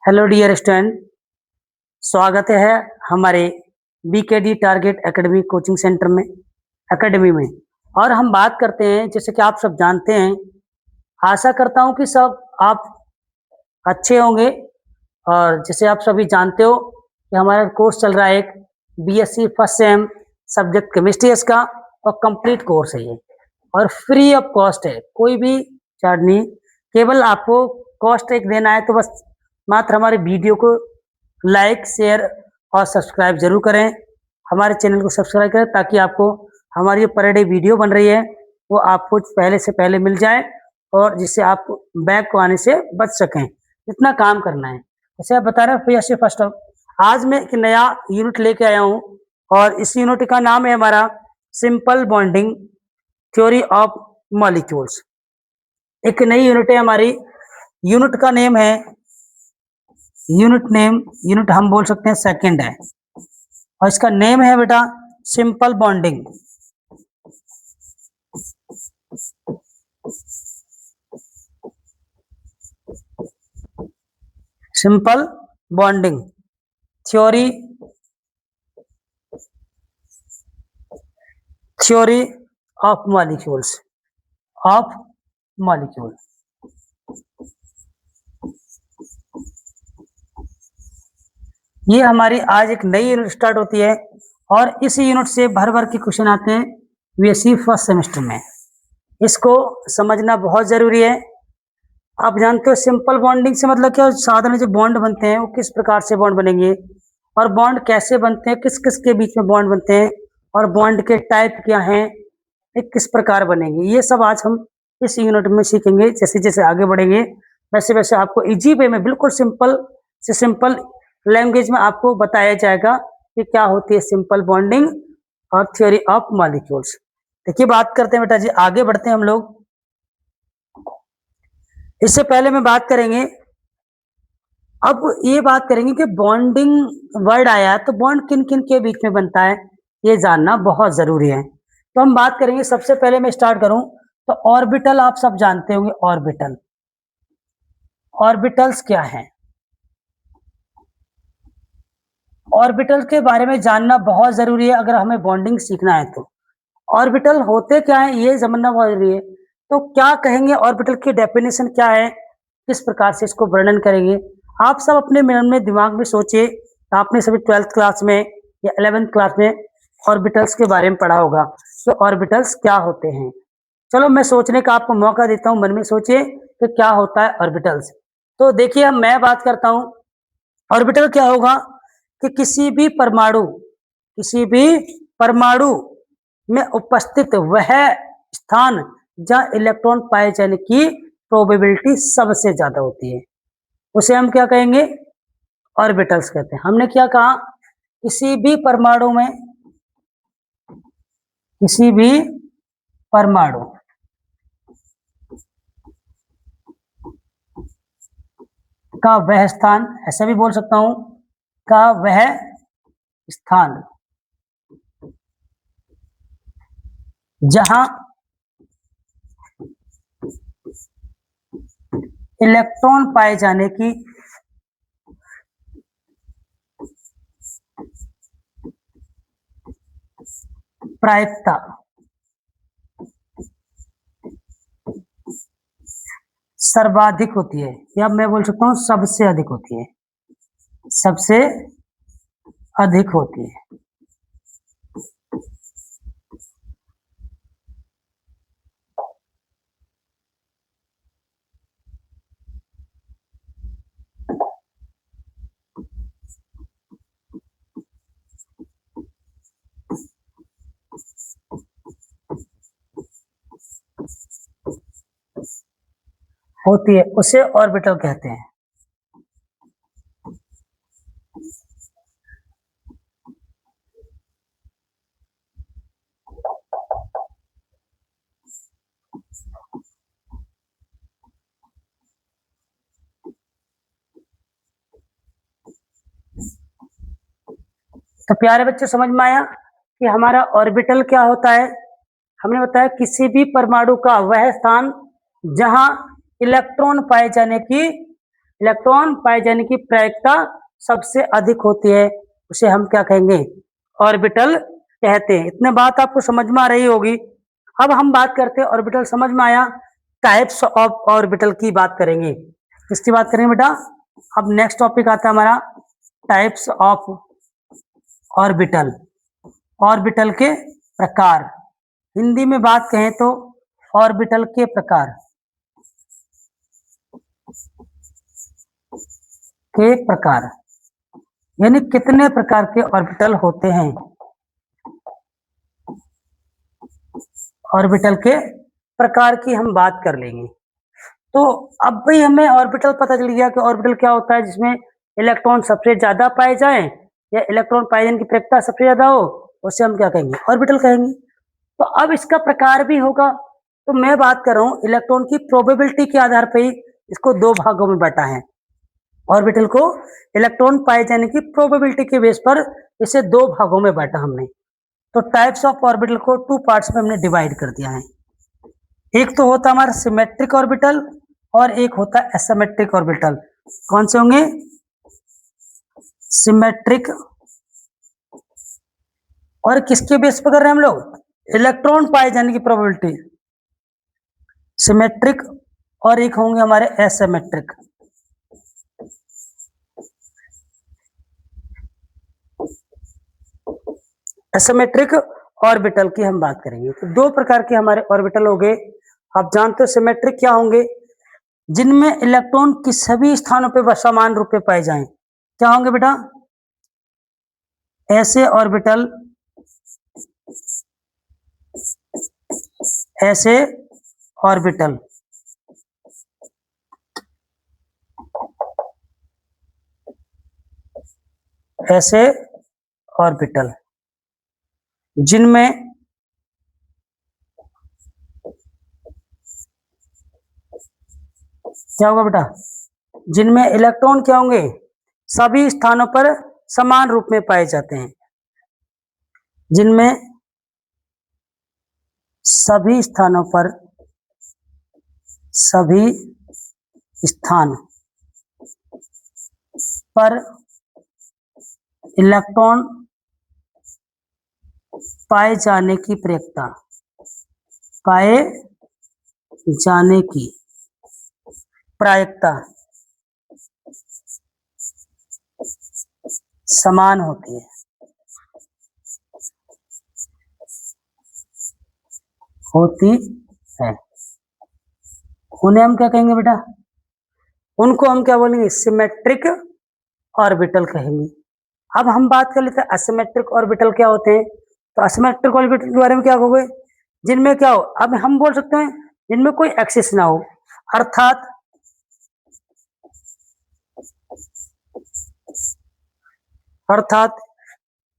Hello dear student, स्वागत है हमारे BKD target academy coaching centre में एकेडमी में। और हम बात करते हैं, जैसे कि आप सब जानते हैं, आशा करता हूं कि सब आप अच्छे होंगे। और जैसे आप सभी जानते हो कि हमारा कोर्स चल रहा है एक BSc first sem subject chemistry इसका, और कंप्लीट कोर्स है ये, और फ्री ऑफ कॉस्ट है, कोई भी चार्ज नहीं। केवल आपको कॉस्ट एक देना है, तो बस मात्र हमारे वीडियो को लाइक शेयर और सब्सक्राइब जरूर करें। हमारे चैनल को सब्सक्राइब करें ताकि आपको हमारी जो पर डे वीडियो बन रही है वो आपको पहले से पहले मिल जाए, और जिससे आप बैक को आने से बच सकें। इतना काम करना है। जैसे आप बता रहे हैं फर्स्ट ऑफ, आज मैं एक नया यूनिट लेके आया हूँ, और इस यूनिट का नाम है हमारा simple bonding theory of molecules. एक नई यूनिट है हमारी। यूनिट का नेम है, यूनिट हम बोल सकते हैं सेकंड है, और इसका नेम है बेटा simple bonding. Simple bonding theory of molecule. ये हमारी आज एक नई यूनिट स्टार्ट होती है, और इस यूनिट से भर भर के क्वेश्चन आते हैं बीएससी फर्स्ट सेमेस्टर में। इसको समझना बहुत जरूरी है। आप जानते हो सिंपल बॉन्डिंग से मतलब क्या, साधारण जो बॉन्ड बनते हैं वो किस प्रकार से बॉन्ड बनेंगे, और बॉन्ड कैसे बनते हैं, किस किस के बीच में बॉन्ड बनते हैं, और बॉन्ड के टाइप क्या हैं, ये किस प्रकार बनेंगे, ये सब आज हम इस यूनिट में सीखेंगे। जैसे जैसे आगे बढ़ेंगे वैसे वैसे आपको इजी वे में, बिल्कुल सिंपल से सिंपल लैंग्वेज में आपको बताया जाएगा कि क्या होती है सिंपल बॉन्डिंग और थ्योरी ऑफ मॉलिक्यूल्स। देखिए बात करते हैं बेटा जी, आगे बढ़ते हैं हम लोग। इससे पहले मैं बात करेंगे, अब ये बात करेंगे कि बॉन्डिंग वर्ड आया तो बॉन्ड किन किन के बीच में बनता है, ये जानना बहुत जरूरी है। तो हम बात करेंगे, सबसे पहले मैं स्टार्ट करूं तो ऑर्बिटल आप सब जानते होंगे। ऑर्बिटल्स क्या हैं? ऑर्बिटल के बारे में जानना बहुत जरूरी है अगर हमें बॉन्डिंग सीखना है तो। ऑर्बिटल होते क्या है ये समझना बहुत जरूरी है। तो क्या कहेंगे, ऑर्बिटल की डेफिनेशन क्या है, किस प्रकार से इसको वर्णन करेंगे, आप सब अपने मन में दिमाग में सोचिए। आपने सभी 12th क्लास में या 11th क्लास में ऑर्बिटल्स के बारे में पढ़ा होगा, तो ऑर्बिटल्स क्या होते हैं। चलो मैं सोचने का आपको मौका देता हूँ, मन में सोचिए कि क्या होता है ऑर्बिटल्स। तो देखिए अब मैं बात करता हूँ, ऑर्बिटल क्या होगा कि किसी भी परमाणु में उपस्थित वह स्थान जहां इलेक्ट्रॉन पाए जाने की प्रोबेबिलिटी सबसे ज्यादा होती है, उसे हम क्या कहेंगे, ऑर्बिटल्स कहते हैं। हमने क्या कहा, किसी भी परमाणु का वह स्थान, ऐसा भी बोल सकता हूं, का वह स्थान जहां इलेक्ट्रॉन पाए जाने की प्रायिकता सर्वाधिक होती है, या मैं बोल सकता हूं सबसे अधिक होती है, उसे ऑर्बिटल कहते हैं। तो प्यारे बच्चे समझ में आया कि हमारा ऑर्बिटल क्या होता है। हमने बताया किसी भी परमाणु का वह स्थान जहां इलेक्ट्रॉन पाए जाने की इलेक्ट्रॉन पाए जाने की प्रायिकता सबसे अधिक होती है, उसे हम क्या कहेंगे? ऑर्बिटल कहते हैं। इतने बात आपको समझ में आ रही होगी। अब हम बात करते हैं, ऑर्बिटल समझ में आया। टाइप्स ऑफ ऑर्बिटल की बात करेंगे। किसकी बात करेंगे बेटा? अब नेक्स्ट टॉपिक आता है हमारा टाइप्स ऑफ ऑर्बिटल। ऑर्बिटल के प्रकार। हिंदी में बात कहें तो ऑर्बिटल के प्रकार यानी कितने प्रकार के ऑर्बिटल होते हैं। ऑर्बिटल के प्रकार की हम बात कर लेंगे। तो अब भाई हमें ऑर्बिटल पता चल गया कि ऑर्बिटल क्या होता है, जिसमें इलेक्ट्रॉन सबसे ज्यादा पाए जाएं या इलेक्ट्रॉन पाए जाने की प्रायिकता सबसे ज्यादा हो, उसे हम क्या कहेंगे? ऑर्बिटल कहेंगे। तो अब इसका प्रकार भी होगा। तो मैं बात कर रहा हूं इलेक्ट्रॉन की प्रोबेबिलिटी के आधार पर ही इसको दो भागों में बांटा है। ऑर्बिटल को इलेक्ट्रॉन पाए जाने की प्रोबेबिलिटी के बेस पर इसे दो भागों में बांटा हमने। तो टाइप्स ऑफ ऑर्बिटल को टू पार्ट्स में हमने डिवाइड कर दिया है। एक तो होता हमारा सिमेट्रिक ऑर्बिटल और एक होता है एसिमेट्रिक ऑर्बिटल। कौन से होंगे? सिमेट्रिक। और किसके बेस पर कर रहे हैं हम लोग? इलेक्ट्रॉन पाए जाने की प्रोबेबिलिटी। सिमेट्रिक। और एक होंगे हमारे एसिमेट्रिक। एसिमेट्रिक ऑर्बिटल की हम बात करेंगे। तो दो प्रकार के हमारे ऑर्बिटल हो गए। आप जानते हो सिमेट्रिक क्या होंगे? जिनमें इलेक्ट्रॉन किसी सभी स्थानों पर समान रूप से पाए जाएं। क्या होंगे बेटा? ऐसे ऑर्बिटल ऐसे ऑर्बिटल ऐसे ऑर्बिटल जिनमें क्या होगा बेटा? जिनमें इलेक्ट्रॉन क्या होंगे? सभी स्थानों पर समान रूप में पाए जाते हैं। जिनमें सभी स्थानों पर सभी स्थान पर इलेक्ट्रॉन पाए जाने की प्रायिकता पाए जाने की प्रायिकता समान होती है। उन्हें हम क्या कहेंगे बेटा? उनको हम क्या बोलेंगे? सिमेट्रिक ऑर्बिटल कहेंगे। अब हम बात कर लेते हैं एसिमेट्रिक ऑर्बिटल क्या होते हैं। तो एसिमेट्रिक ऑर्बिटल के बारे में क्या कहोगे? जिनमें क्या हो, अब हम बोल सकते हैं जिनमें कोई एक्सिस ना हो, अर्थात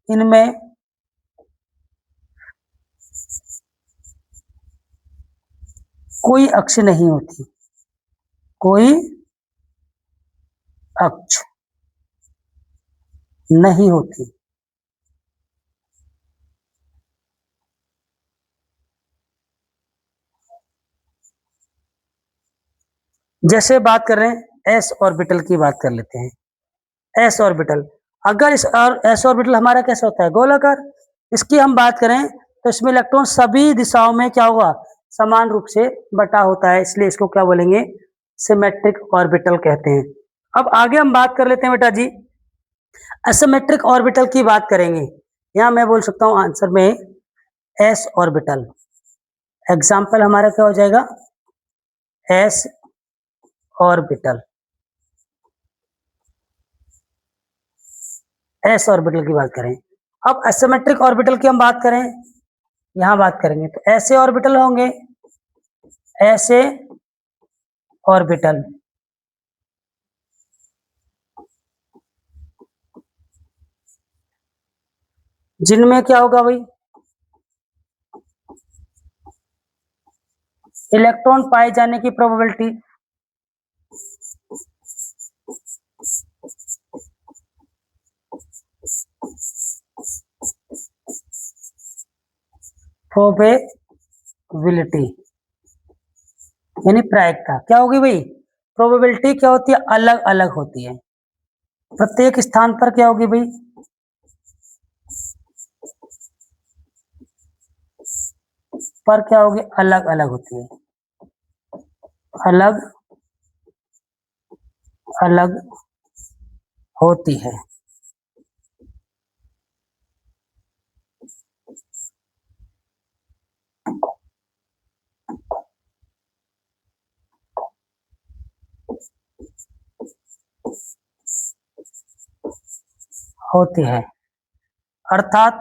इनमें कोई अक्ष नहीं होती। कोई अक्ष नहीं होती। जैसे बात कर रहे हैं एस ऑर्बिटल की बात कर लेते हैं। एस ऑर्बिटल, अगर इस एस ऑर्बिटल हमारा कैसा होता है? गोलाकार। इसकी हम बात करें तो इसमें इलेक्ट्रॉन सभी दिशाओं में क्या होगा? समान रूप से बटा होता है, इसलिए इसको क्या बोलेंगे? सिमेट्रिक ऑर्बिटल कहते हैं। अब आगे हम बात कर लेते हैं बेटा जी, एसिमेट्रिक ऑर्बिटल की बात करेंगे। यहां मैं बोल सकता हूं आंसर में एस ऑर्बिटल। एग्जाम्पल हमारा क्या हो जाएगा? S orbital. एस ऑर्बिटल की बात करें। अब एसिमेट्रिक ऑर्बिटल की हम बात करें, यहां बात करेंगे तो ऐसे ऑर्बिटल होंगे, ऐसे ऑर्बिटल जिनमें क्या होगा भाई? इलेक्ट्रॉन पाए जाने की प्रोबेबिलिटी यानी प्रायिकता क्या होगी भाई? प्रोबेबिलिटी क्या होती है, अलग अलग होती है। प्रत्येक स्थान पर क्या होगी भाई, पर क्या होगी, अलग अलग होती है, अलग अलग होती है। होती है अर्थात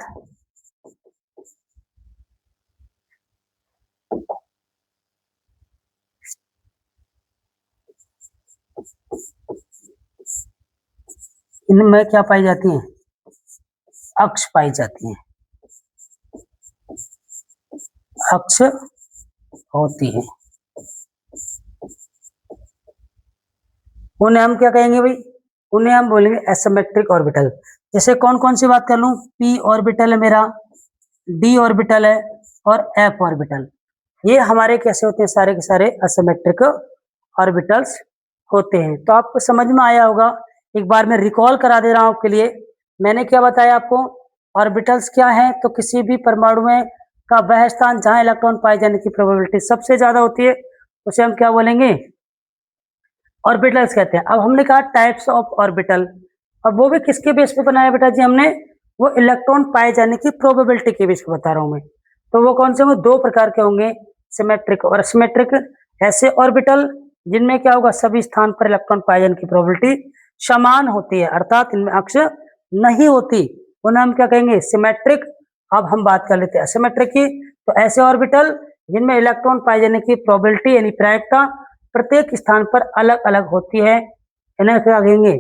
इनमें क्या पाई जाती हैं, अक्ष पाई जाती हैं, अक्ष होती है। उन्हें हम क्या कहेंगे भाई, उन्हें हम बोलेंगे एसिमेट्रिक ऑर्बिटल। जैसे कौन कौन सी बात कर लूं, पी ऑर्बिटल है मेरा, डी ऑर्बिटल है और एफ ऑर्बिटल, ये हमारे कैसे होते हैं, सारे के सारे एसिमेट्रिक ऑर्बिटल्स होते हैं। तो आपको समझ में आया होगा। एक बार मैं रिकॉल करा दे रहा हूं आपके लिए। मैंने क्या बताया आपको, ऑर्बिटल्स क्या है, तो किसी भी परमाणु में का वह स्थान जहां इलेक्ट्रॉन पाए जाने की प्रोबेबिलिटी सबसे ज्यादा होती है, उसे हम क्या बोलेंगे, ऑर्बिटल्स कहते हैं। अब हमने कहा टाइप्स ऑफ ऑर्बिटल, और वो भी किसके बेस पे बनाया बेटा जी हमने, वो इलेक्ट्रॉन पाए जाने की प्रोबेबिलिटी के बेस पे बता रहा हूं मैं। तो वो कौन से होंगे, दो प्रकार के होंगे, सिमेट्रिक और असिमेट्रिक। ऐसे ऑर्बिटल जिनमें क्या होगा, सभी स्थान पर इलेक्ट्रॉन पाए जाने की प्रोबेबिलिटी समान होती है, अर्थात इनमें अक्ष नहीं होती, उन्हें हम क्या कहेंगे, सिमेट्रिक। अब हम बात कर लेते हैं असिमेट्रिक की। तो ऐसे ऑर्बिटल जिनमें इलेक्ट्रॉन पाए जाने की प्रोबेबिलिटी यानी प्रायिकता प्रत्येक स्थान पर अलग अलग होती है, इन्हें क्या कहेंगे,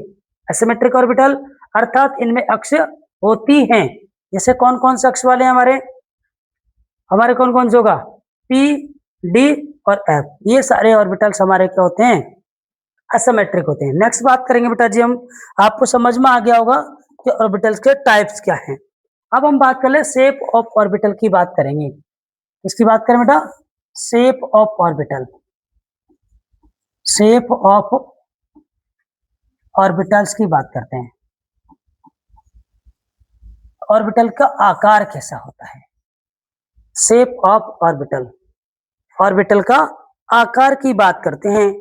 एसिमेट्रिक ऑर्बिटल, अर्थात इनमें अक्ष होती हैं। जैसे कौन कौन से अक्ष वाले हैं हमारे, हमारे कौन कौन से होगा, पी, डी और एफ, ये सारे ऑर्बिटल्स हमारे क्या होते हैं, एसिमेट्रिक होते हैं। नेक्स्ट बात करेंगे बेटा जी हम, आपको समझ में आ गया होगा कि ऑर्बिटल्स के टाइप्स क्या हैं। अब हम बात कर ले शेप ऑफ ऑर्बिटल की बात करेंगे। इसकी बात करें बेटा, shape of orbital, shape of orbitals की बात करते हैं। ऑर्बिटल का आकार कैसा होता है, शेप ऑफ ऑर्बिटल, ऑर्बिटल का आकार की बात करते हैं।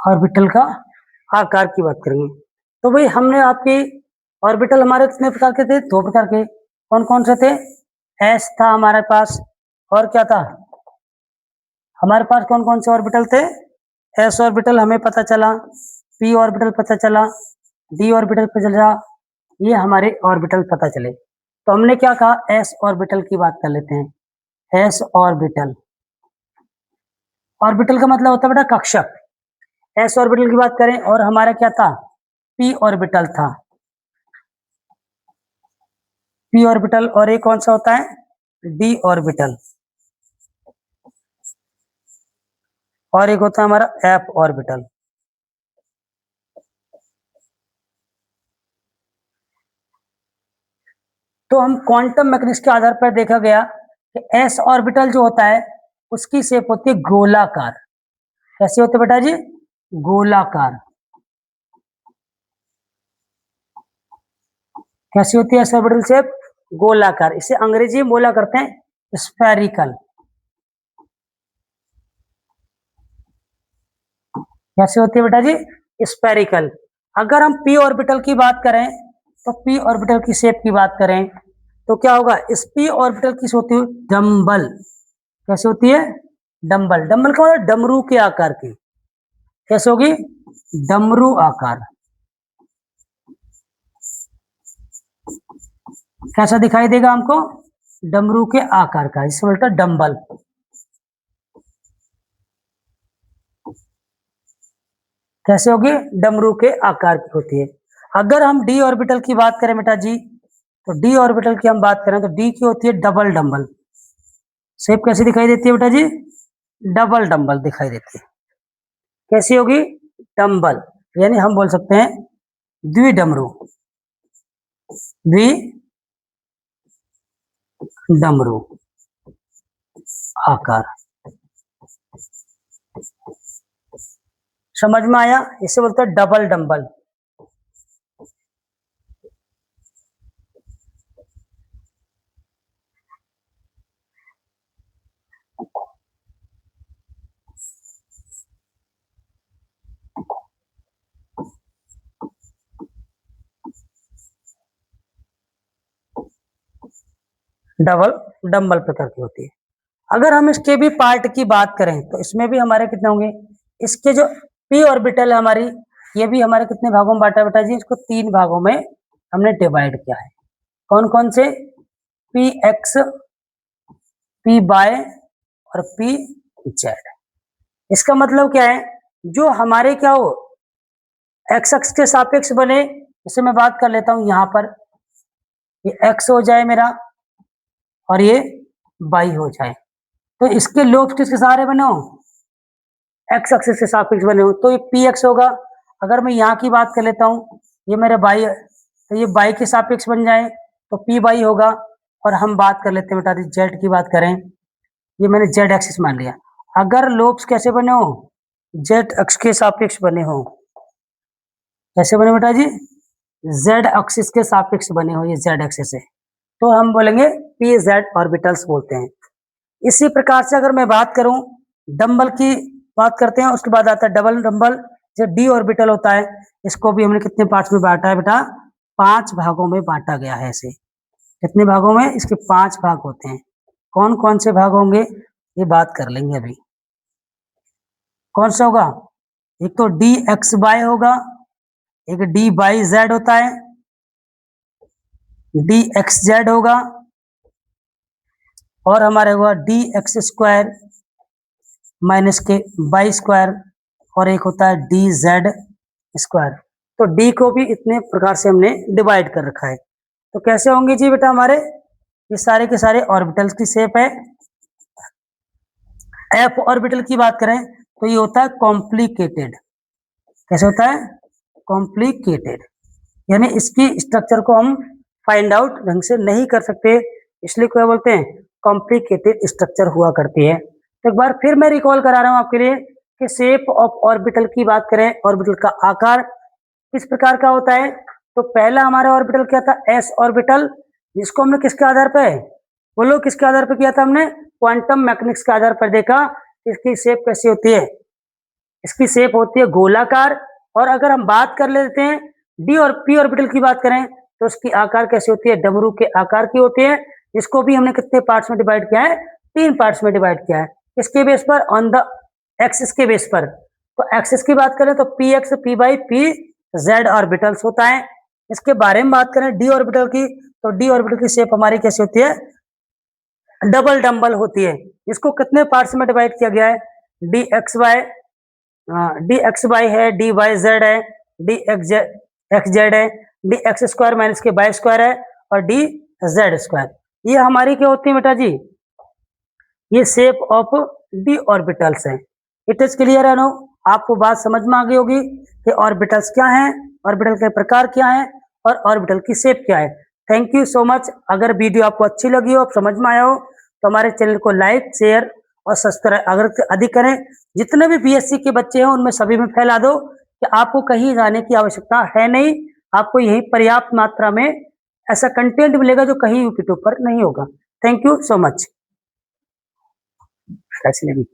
ऑर्बिटल का आकार की बात करेंगे। तो भाई हमने आपकी ऑर्बिटल हमारे कितने प्रकार के थे, दो प्रकार के, कौन कौन से थे, एस था हमारे पास, और क्या था हमारे पास, कौन कौन से ऑर्बिटल थे, एस ऑर्बिटल हमें पता चला, पी ऑर्बिटल पता चला, डी ऑर्बिटल पता चला, ये हमारे ऑर्बिटल पता चले। तो हमने क्या कहा, एस ऑर्बिटल की बात कर लेते हैं। एस ऑर्बिटल, ऑर्बिटल का मतलब होता है बेटा कक्षक। एस ऑर्बिटल की बात करें, और हमारा क्या था, पी ऑर्बिटल था, पी ऑर्बिटल, और एक कौन सा होता है, डी ऑर्बिटल, और एक होता है हमारा एफ ऑर्बिटल। तो हम क्वांटम मैकेनिक्स के आधार पर देखा गया कि एस ऑर्बिटल जो होता है उसकी शेप होती है गोलाकार। कैसे होते बेटा जी, गोलाकार। कैसी होती है एस ऑर्बिटल शेप, गोलाकार। इसे अंग्रेजी में बोला करते हैं स्फेरिकल। कैसे होती है बेटा जी, स्फेरिकल। अगर हम p ऑर्बिटल की बात करें तो p ऑर्बिटल की शेप की बात करें तो क्या होगा, इस p ऑर्बिटल की होती है डम्बल। कैसे होती है, डम्बल। डम्बल का मतलब डमरू के आकार की। कैसे होगी, डमरू आकार। कैसा दिखाई देगा हमको, डमरू के आकार का, जिसे बोलते हैं डम्बल। कैसे होगी, डमरू के आकार की होती है। अगर हम डी ऑर्बिटल की बात करें बेटा जी, तो डी ऑर्बिटल की हम बात करें तो डी की होती है डबल डम्बल। शेप कैसी दिखाई देती है बेटा जी, डबल डम्बल दिखाई देती है। कैसी होगी, डम्बल, यानी हम बोल सकते हैं द्विडमरू। द्विडमरू आकार। समझ में आया, इसे बोलते हैं डबल डम्बल। डबल डम्बल प्रकार की होती है। अगर हम इसके भी पार्ट की बात करें तो इसमें भी हमारे कितने होंगे, इसके जो पी ऑर्बिटल है हमारी, ये भी हमारे कितने भागों में बांटा बेटा जी, इसको 3 भागों में हमने डिवाइड किया है। कौन कौन से, पी एक्स, पी वाई और पी जेड। इसका मतलब क्या है, जो हमारे क्या हो एक्स अक्ष के सापेक्ष बने, इसे मैं बात कर लेता हूं यहां पर, ये एक्स हो जाए मेरा और ये वाई हो जाए, तो इसके लोब्स किसके सहारे बने हो, एक्स एक्सिस के सापेक्ष बने हो, तो ये पी एक्स होगा। अगर मैं यहाँ की बात कर लेता हूँ, ये मेरा वाई है, तो ये वाई के सापेक्ष बन जाए तो पी वाई होगा। और हम बात कर लेते हैं बेटा जेड की बात करें, ये मैंने जेड एक्सिस मान लिया। अगर लोब्स कैसे बने हो, जेड अक्ष के सापेक्ष बने हो, कैसे बने बेटा जी, जेड एक्सिस के सापेक्ष बने हो, ये जेड एक्सिस है, तो हम बोलेंगे पी जेड ऑर्बिटल्स बोलते हैं। इसी प्रकार से अगर मैं बात करूं डंबल की बात करते हैं, उसके बाद आता है डबल डंबल। जो डी ऑर्बिटल होता है, इसको भी हमने कितने पार्ट्स में बांटा है बेटा, 5 भागों में बांटा गया है इसे। कितने भागों में, इसके 5 भाग होते हैं। कौन कौन से भाग होंगे ये बात कर लेंगे अभी। कौन सा होगा, एक तो डी एक्स वाई होगा, एक डी वाई जेड होता है, डी एक्स जेड होगा, और हमारे होगा डी एक्स स्क्वायर माइनस के वाई स्क्वायर, और एक होता है डी जेड स्क्वायर। तो डी को भी इतने प्रकार से हमने डिवाइड कर रखा है। तो कैसे होंगे जी बेटा हमारे, ये सारे के सारे ऑर्बिटल्स की शेप है। एफ ऑर्बिटल की बात करें तो ये होता है कॉम्प्लिकेटेड। कैसे होता है, कॉम्प्लिकेटेड, यानी इसकी स्ट्रक्चर को हम फाइंड आउट ढंग से नहीं कर सकते, इसलिए क्या बोलते हैं, कॉम्प्लिकेटेड स्ट्रक्चर हुआ करती है। तो एक बार फिर मैं रिकॉल करा रहा हूं आपके लिए कि शेप ऑफ ऑर्बिटल की बात करें, ऑर्बिटल का आकार किस प्रकार का होता है। तो पहला हमारा ऑर्बिटल क्या था, एस ऑर्बिटल, जिसको हमने किसके आधार पर, बोलो किसके आधार पर किया था हमने, क्वांटम मैकेनिक्स के आधार पर देखा इसकी शेप कैसी होती है। इसकी शेप होती है गोलाकार। और अगर हम बात कर लेते हैं डी और पी ऑर्बिटल की बात करें तो उसकी आकार कैसी होती है, डमरू के आकार की होती है। इसको भी हमने कितने पार्ट्स में डिवाइड किया है, 3 पार्ट्स में डिवाइड किया है। किसके बेस पर, ऑन द एक्सिस के बेस पर। तो एक्सिस की बात करें तो P X P Y P Z orbitals होता है। इसके बारे में बात करें डी ऑर्बिटल की, तो डी ऑर्बिटल की शेप हमारी कैसी होती है, डबल डम्बल होती है। इसको कितने पार्ट्स में डिवाइड किया गया है, D X Y, D X Y है, डी वाई जेड है, डी एक्स जेड है, डी एक्स स्क्वायर माइनस के वाई स्क्वायर है, और डी जेड स्क्वायर। ये हमारी क्या होती है बेटा जी, ये शेप ऑफ डी ऑर्बिटल्स है। इट इज क्लियर है नो, आपको बात समझ में आ गई होगी कि ऑर्बिटल्स क्या हैं, ऑर्बिटल के प्रकार क्या हैं, और ऑर्बिटल की शेप क्या है। Thank you so much. अगर वीडियो आपको अच्छी लगी हो, समझ में आया हो, तो हमारे चैनल को लाइक शेयर और सब्सक्राइब अगर अधिक करें। जितने भी बीएससी के बच्चे हैं उनमें सभी में फैला दो कि आपको कहीं जाने की आवश्यकता है नहीं, आपको यही पर्याप्त मात्रा में ऐसा कंटेंट मिलेगा जो कहीं यूट्यूब पर नहीं होगा। Thank you so much. कैसी लगी?